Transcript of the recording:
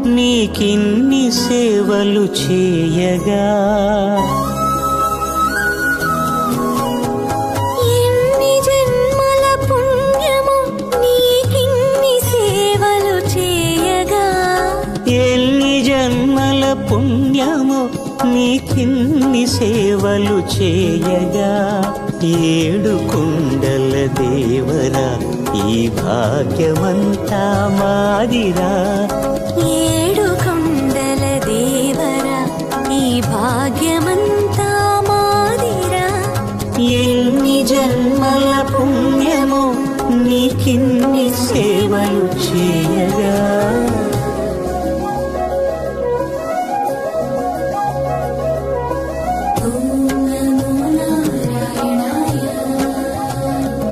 నీకిన్ని సేవలు చేయగా ఎన్ని జన్మల పుణ్యము నీకిన్ని సేవలు చేయగా ఎన్ని జన్మల పుణ్యము నీకిన్ని సేవలు చేయగా ఏడు కొండల దేవరా ఈ భాగ్యమంతా మాదిరా ఏడు కొండల దేవరా ఈ భాగ్యమంతా మాదిరా ఎన్ని జన్మల పుణ్యము నీకిన్ని సేవలు చేయగా